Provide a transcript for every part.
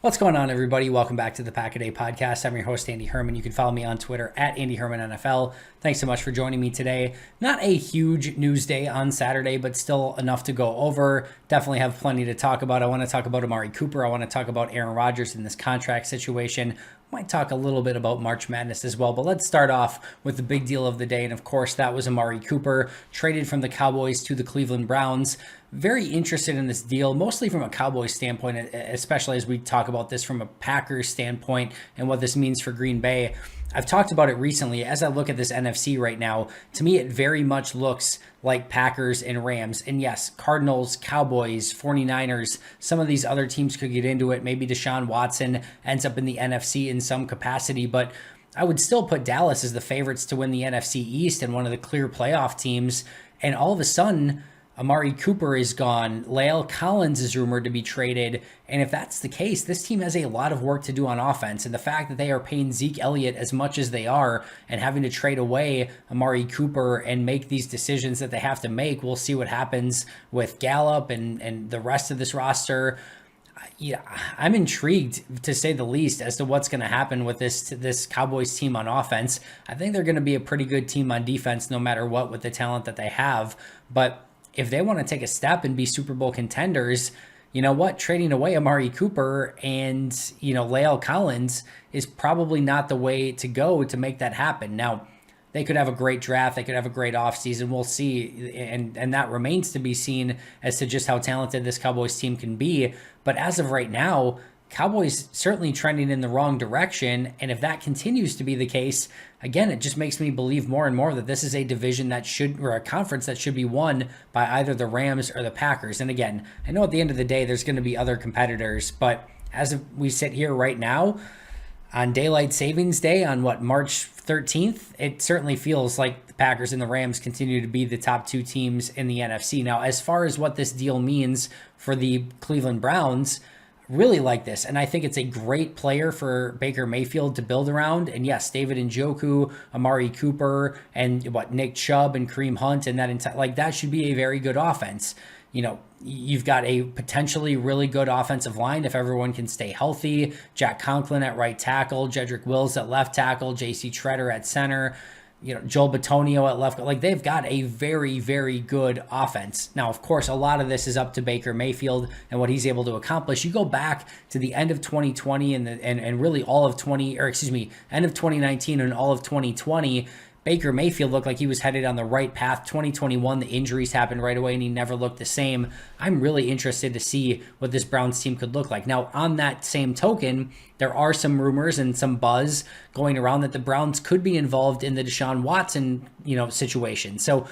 What's going on, everybody? Welcome back to the Pack a Day podcast. I'm your host, Andy Herman. You can follow me on Twitter at Andy Herman NFL. Thanks so much for joining me today. Not a huge news day on Saturday, but still enough to go over. Definitely have plenty to talk about. I want to talk about Amari Cooper. I want to talk about Aaron Rodgers in this contract situation. Might talk a little bit about March Madness as well, but let's start off with the big deal of the day. And of course, that was Amari Cooper, traded from the Cowboys to the Cleveland Browns. Very interested in this deal, mostly from a Cowboys standpoint, especially as we talk about this from a Packers standpoint and what this means for Green Bay. I've talked about it recently. As I look at this NFC right now, to me, it very much looks like Packers and Rams. And yes, Cardinals, Cowboys, 49ers, some of these other teams could get into it. Maybe Deshaun Watson ends up in the NFC in some capacity, but I would still put Dallas as the favorites to win the NFC East and one of the clear playoff teams. And all of a sudden, Amari Cooper is gone. La'el Collins is rumored to be traded. And if that's the case, this team has a lot of work to do on offense. And the fact that they are paying Zeke Elliott as much as they are and having to trade away Amari Cooper and make these decisions that they have to make, we'll see what happens with Gallup and the rest of this roster. Yeah, I'm intrigued, to say the least, as to what's going to happen with this Cowboys team on offense. I think they're going to be a pretty good team on defense no matter what with the talent that they have. But if they want to take a step and be Super Bowl contenders, you know what? Trading away Amari Cooper and, La'el Collins is probably not the way to go to make that happen. Now, they could have a great draft. They could have a great offseason. We'll see. And that remains to be seen as to just how talented this Cowboys team can be. But as of right now, Cowboys certainly trending in the wrong direction. And if that continues to be the case, again, it just makes me believe more and more that this is a division or a conference that should be won by either the Rams or the Packers. And again, I know at the end of the day, there's going to be other competitors, but as we sit here right now, on Daylight Savings Day on March 13th, it certainly feels like the Packers and the Rams continue to be the top two teams in the NFC. Now, as far as what this deal means for the Cleveland Browns, really like this, and I think it's a great player for Baker Mayfield to build around. And yes, David Njoku, Amari Cooper, and Nick Chubb and Kareem Hunt, and that should be a very good offense. You've got a potentially really good offensive line if everyone can stay healthy. Jack Conklin at right tackle, Jedrick Wills at left tackle, J.C. Treader at center, Joel Bitonio at left. They've got a very, very good offense. Now, of course, a lot of this is up to Baker Mayfield and what he's able to accomplish. You go back to the end of 2020 and really end of 2019 and all of 2020, Baker Mayfield looked like he was headed on the right path. 2021, the injuries happened right away and he never looked the same. I'm really interested to see what this Browns team could look like. Now, on that same token, there are some rumors and some buzz going around that the Browns could be involved in the Deshaun Watson, situation. So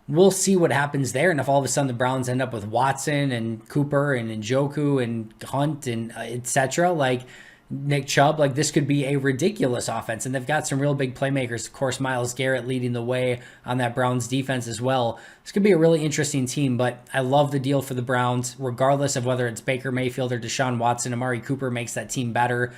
we'll see what happens there. And if all of a sudden the Browns end up with Watson and Cooper and Njoku and Hunt and etc., Nick Chubb, this could be a ridiculous offense. And they've got some real big playmakers. Of course, Myles Garrett leading the way on that Browns defense as well. This could be a really interesting team, but I love the deal for the Browns, regardless of whether it's Baker Mayfield or Deshaun Watson. Amari Cooper makes that team better.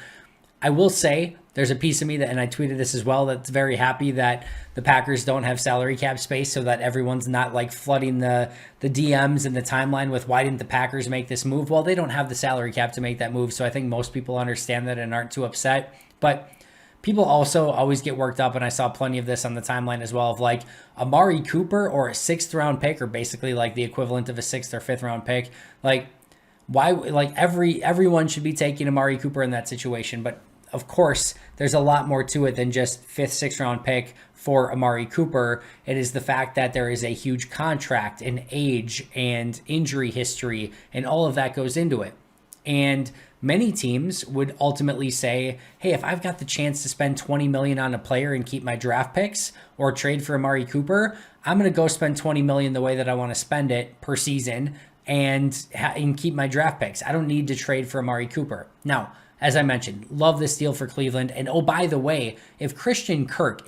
I will say there's a piece of me and I tweeted this as well, that's very happy that the Packers don't have salary cap space so that everyone's not flooding the DMs and the timeline with why didn't the Packers make this move? Well, they don't have the salary cap to make that move. So I think most people understand that and aren't too upset. But people also always get worked up, and I saw plenty of this on the timeline as well, of Amari Cooper or a 6th round pick, or basically the equivalent of a 6th or 5th round pick. Why? Everyone should be taking Amari Cooper in that situation, but of course, there's a lot more to it than just 5th, 6th round pick for Amari Cooper. It is the fact that there is a huge contract and age and injury history, and all of that goes into it. And many teams would ultimately say, hey, if I've got the chance to spend $20 million on a player and keep my draft picks or trade for Amari Cooper, I'm going to go spend $20 million the way that I want to spend it per season and keep my draft picks. I don't need to trade for Amari Cooper. Now, as I mentioned, love this deal for Cleveland. And oh, by the way, if Christian Kirk,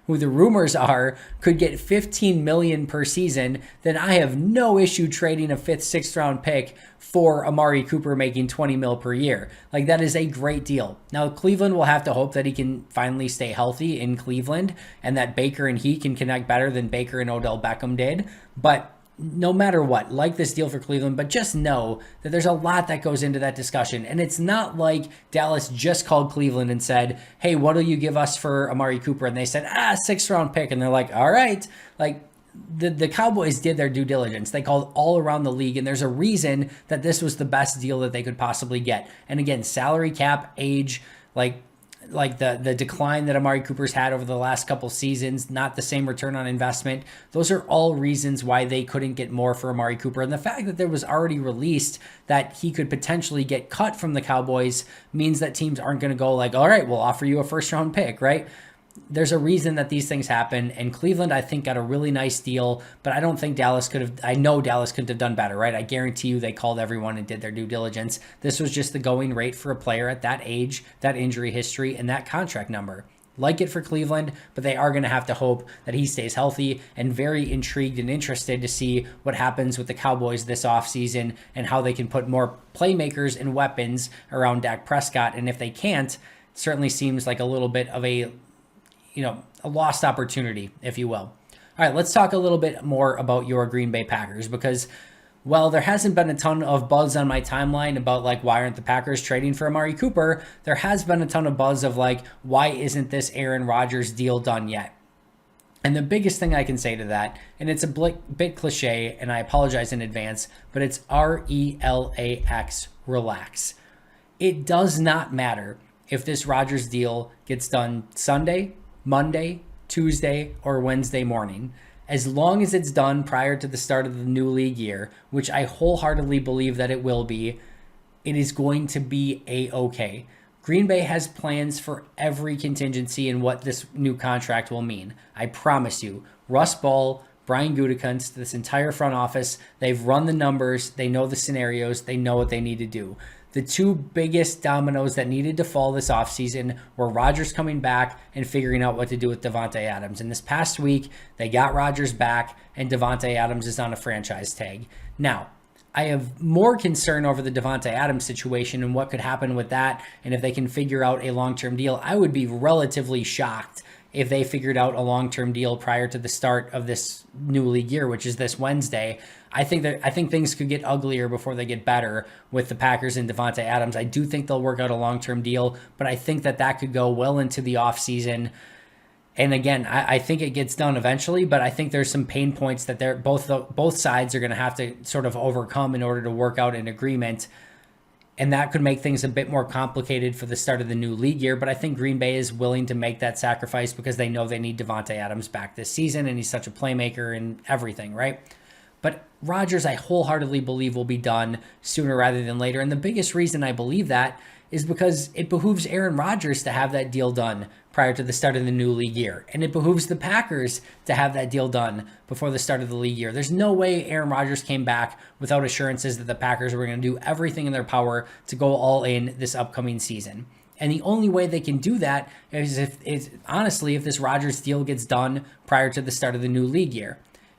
who the rumors are, could get $15 million per season, then I have no issue trading a 5th, 6th round pick for Amari Cooper making $20 million per year. That is a great deal. Now, Cleveland will have to hope that he can finally stay healthy in Cleveland and that Baker and he can connect better than Baker and Odell Beckham did. But no matter what, like this deal for Cleveland, but just know that there's a lot that goes into that discussion. And it's not like Dallas just called Cleveland and said, hey, what will you give us for Amari Cooper? And they said, 6th round pick. And they're like, all right. Like, the Cowboys did their due diligence. They called all around the league, and there's a reason that this was the best deal that they could possibly get. And again, salary cap, age, like the decline that Amari Cooper's had over the last couple seasons, not the same return on investment. Those are all reasons why they couldn't get more for Amari Cooper. And the fact that there was already released that he could potentially get cut from the Cowboys means that teams aren't going to go like, all right, we'll offer you a 1st round pick, right? There's a reason that these things happen, and Cleveland, I think, got a really nice deal, but I don't think Dallas could have. I know Dallas couldn't have done better, right? I guarantee you they called everyone and did their due diligence. This was just the going rate for a player at that age, that injury history, and that contract number. Like it for Cleveland, but they are going to have to hope that he stays healthy, and very intrigued and interested to see what happens with the Cowboys this offseason and how they can put more playmakers and weapons around Dak Prescott. And if they can't, it certainly seems like a little bit of a lost opportunity, if you will. All right, let's talk a little bit more about your Green Bay Packers, because, well, there hasn't been a ton of buzz on my timeline about, like, why aren't the Packers trading for Amari Cooper? There has been a ton of buzz of, like, why isn't this Aaron Rodgers deal done yet? And the biggest thing I can say to that, and it's a bit cliche, and I apologize in advance, but it's RELAX, relax. It does not matter if this Rodgers deal gets done Sunday, Monday, Tuesday, or Wednesday morning. As long as it's done prior to the start of the new league year, which I wholeheartedly believe that it will be, it is going to be a-okay. Green Bay has plans for every contingency in what this new contract will mean. I promise you. Russ Ball, Brian Gutekunst, this entire front office, they've run the numbers, they know the scenarios, they know what they need to do. The two biggest dominoes that needed to fall this offseason were Rodgers coming back and figuring out what to do with Davante Adams. And this past week, they got Rodgers back, and Davante Adams is on a franchise tag. Now, I have more concern over the Davante Adams situation and what could happen with that, and if they can figure out a long-term deal. I would be relatively shocked if they figured out a long-term deal prior to the start of this new league year, which is this Wednesday. I think things could get uglier before they get better with the Packers and Davante Adams. I do think they'll work out a long-term deal, but I think that could go well into the offseason. And again, I think it gets done eventually, but I think there's some pain points that both sides are going to have to sort of overcome in order to work out an agreement. And that could make things a bit more complicated for the start of the new league year. But I think Green Bay is willing to make that sacrifice because they know they need Davante Adams back this season, and he's such a playmaker and everything, right? But Rodgers, I wholeheartedly believe, will be done sooner rather than later. And the biggest reason I believe that is because it behooves Aaron Rodgers to have that deal done prior to the start of the new league year. And it behooves the Packers to have that deal done before the start of the league year. There's no way Aaron Rodgers came back without assurances that the Packers were going to do everything in their power to go all in this upcoming season. And the only way they can do that is honestly, if this Rodgers deal gets done prior to the start of the new league year.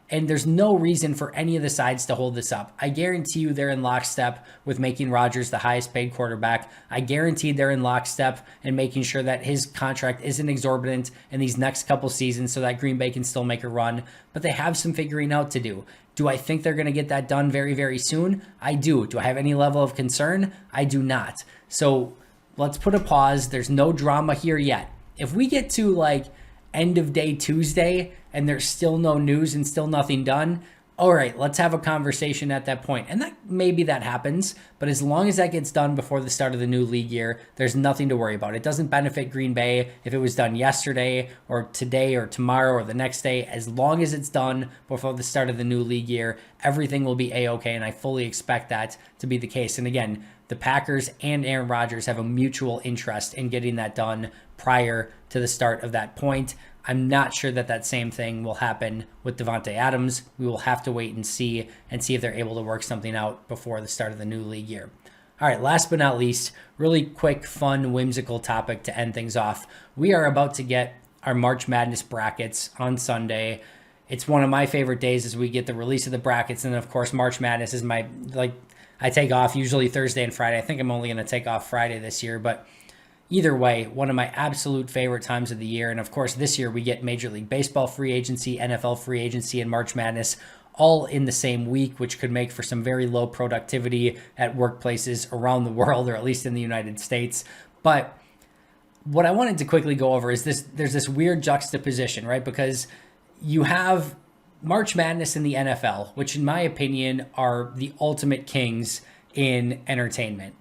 And there's no reason for any of the sides to hold this up. I guarantee you they're in lockstep with making Rodgers the highest paid quarterback. I guarantee they're in lockstep and making sure that his contract isn't exorbitant in these next couple seasons so that Green Bay can still make a run. But they have some figuring out to do. Do I think they're going to get that done very, very soon? I do. Do I have any level of concern? I do not. So let's put a pause. There's no drama here yet. If we get to like end of day Tuesday and there's still no news and still nothing done, all right, let's have a conversation at that point. And that maybe that happens, but as long as that gets done before the start of the new league year, there's nothing to worry about. It doesn't benefit Green Bay if it was done yesterday or today or tomorrow or the next day. As long as it's done before the start of the new league year, everything will be A-okay, and I fully expect that to be the case. And again, the Packers and Aaron Rodgers have a mutual interest in getting that done prior to the start of that point. I'm not sure that same thing will happen with Davante Adams. We will have to wait and see if they're able to work something out before the start of the new league year. All right, last but not least, really quick, fun, whimsical topic to end things off. We are about to get our March Madness brackets on Sunday. It's one of my favorite days as we get the release of the brackets. And of course, March Madness is I take off usually Thursday and Friday. I think I'm only going to take off Friday this year, but either way, one of my absolute favorite times of the year. And of course, this year we get Major League Baseball free agency, NFL free agency, and March Madness all in the same week, which could make for some very low productivity at workplaces around the world, or at least in the United States. But what I wanted to quickly go over is there's this weird juxtaposition, right? Because you have March Madness in the NFL, which in my opinion are the ultimate kings in entertainment.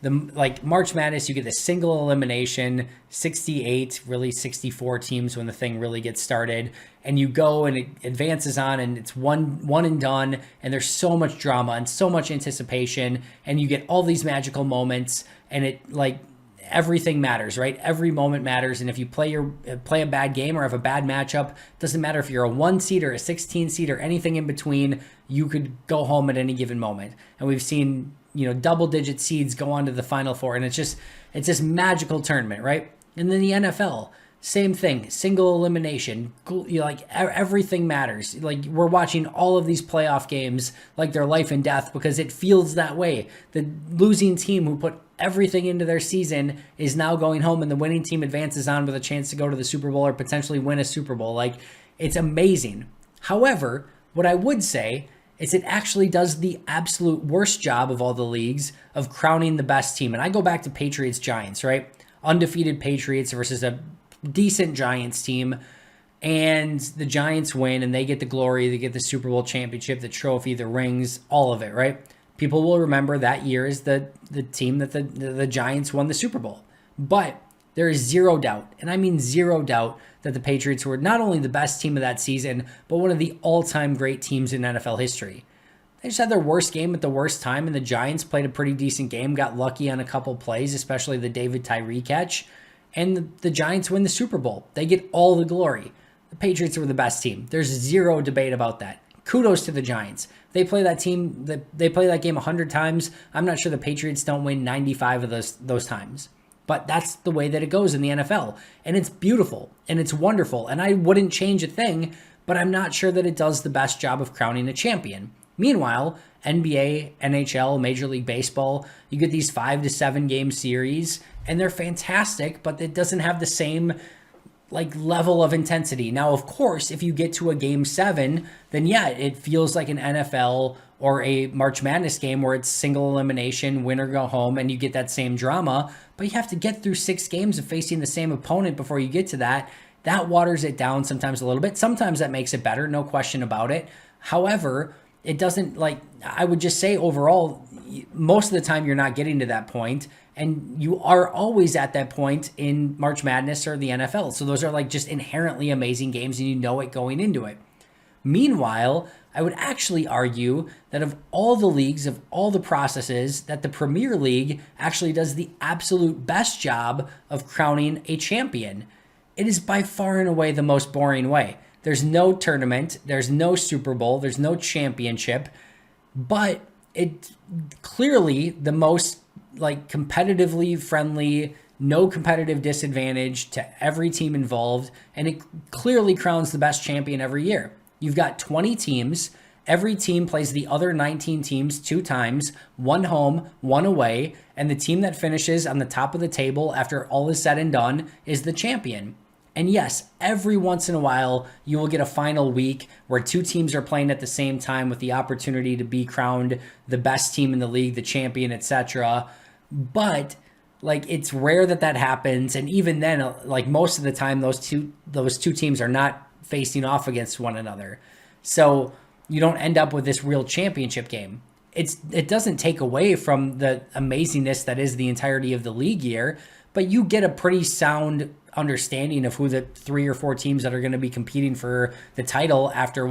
Like March Madness, you get the single elimination, 68, really 64 teams when the thing really gets started, and you go and it advances on, and it's one and done, and there's so much drama and so much anticipation, and you get all these magical moments, and it like everything matters, right? Every moment matters, and if you play a bad game or have a bad matchup, doesn't matter if you're a 1 seed or a 16 seed or anything in between, you could go home at any given moment. And we've seen double-digit seeds go on to the Final Four, and it's this magical tournament, right? And then the NFL, same thing, single elimination, like everything matters. Like we're watching all of these playoff games like they're life and death because it feels that way. The losing team who put everything into their season is now going home, and the winning team advances on with a chance to go to the Super Bowl or potentially win a Super Bowl. Like, it's amazing. However, what I would say is it actually does the absolute worst job of all the leagues of crowning the best team. And I go back to Patriots-Giants, right? Undefeated Patriots versus a decent Giants team. And the Giants win, and they get the glory. They get the Super Bowl championship, the trophy, the rings, all of it, right? People will remember that year as the team that the Giants won the Super Bowl. But there is zero doubt, and I mean zero doubt, that the Patriots were not only the best team of that season, but one of the all-time great teams in NFL history. They just had their worst game at the worst time, and the Giants played a pretty decent game, got lucky on a couple plays, especially the David Tyree catch, and the Giants win the Super Bowl. They get all the glory. The Patriots were the best team. There's zero debate about that. Kudos to the Giants. They play that game 100 times. I'm not sure the Patriots don't win 95 of those times. But that's the way that it goes in the NFL. And it's beautiful and it's wonderful. And I wouldn't change a thing, but I'm not sure that it does the best job of crowning a champion. Meanwhile, NBA, NHL, Major League Baseball, you get these 5 to 7 game series, and they're fantastic, but it doesn't have the same level of intensity. Now, of course, if you get to a game 7, then yeah, it feels like an NFL or a March Madness game where it's single elimination, win or go home, and you get that same drama. But you have to get through 6 games of facing the same opponent before you get to that. That waters it down sometimes a little bit. Sometimes that makes it better, no question about it. However, it doesn't, I would just say overall, most of the time you're not getting to that point, and you are always at that point in March Madness or the NFL. So those are just inherently amazing games, and you know it going into it. Meanwhile, I would actually argue that of all the leagues, of all the processes, that the Premier League actually does the absolute best job of crowning a champion. It is by far and away the most boring way. There's no tournament, there's no Super Bowl, there's no championship, but it's clearly the most competitively friendly, no competitive disadvantage to every team involved, and it clearly crowns the best champion every year. You've got 20 teams. Every team plays the other 19 teams 2 times, 1 home, 1 away, and the team that finishes on the top of the table after all is said and done is the champion. And yes, every once in a while, you will get a final week where 2 teams are playing at the same time with the opportunity to be crowned the best team in the league, the champion, etc. But it's rare that happens, and even then, most of the time, those two teams are not facing off against one another. So you don't end up with this real championship game. It doesn't take away from the amazingness that is the entirety of the league year, but you get a pretty sound understanding of who the 3 or 4 teams that are going to be competing for the title after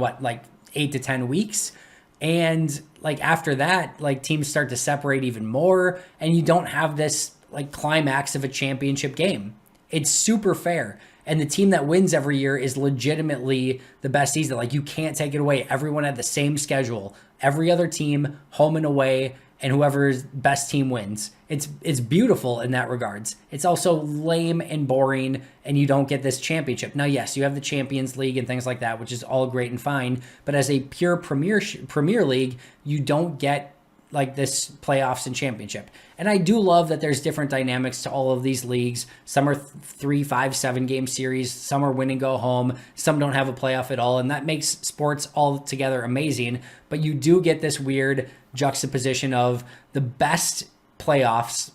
8 to 10 weeks. And after that, teams start to separate even more, and you don't have this climax of a championship game. It's super fair. And the team that wins every year is legitimately the best season. You can't take it away. Everyone had the same schedule. Every other team, home and away, and whoever's best team wins. It's beautiful in that regards. It's also lame and boring, and you don't get this championship. Now, yes, you have the Champions League and things like that, which is all great and fine. But as a pure Premier League, you don't get like this playoffs and championship. And I do love that there's different dynamics to all of these leagues. Some are 3, 5, 7 game series. Some are win and go home. Some don't have a playoff at all. And that makes sports altogether amazing. But you do get this weird juxtaposition of the best playoffs,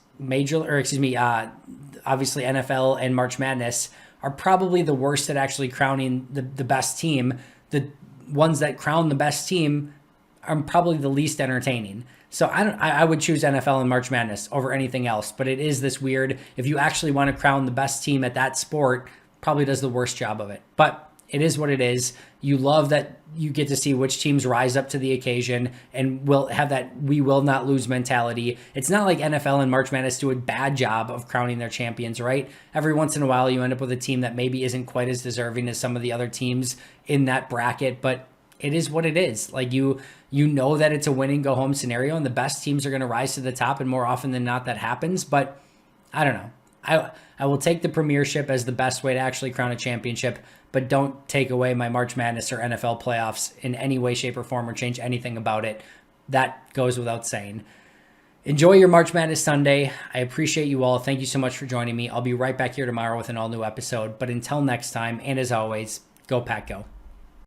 obviously NFL and March Madness are probably the worst at actually crowning the best team. The ones that crown the best team are probably the least entertaining. So I would choose NFL and March Madness over anything else, but it is this weird, if you actually want to crown the best team at that sport, probably does the worst job of it. But it is what it is. You love that you get to see which teams rise up to the occasion and will have that we will not lose mentality. It's not like NFL and March Madness do a bad job of crowning their champions, right? Every once in a while you end up with a team that maybe isn't quite as deserving as some of the other teams in that bracket, but it is what it is. Like you know that it's a win and go home scenario and the best teams are going to rise to the top, and more often than not that happens. But I don't know. I will take the premiership as the best way to actually crown a championship, but don't take away my March Madness or NFL playoffs in any way, shape, or form or change anything about it. That goes without saying. Enjoy your March Madness Sunday. I appreciate you all. Thank you so much for joining me. I'll be right back here tomorrow with an all-new episode. But until next time, and as always, go Pack Go.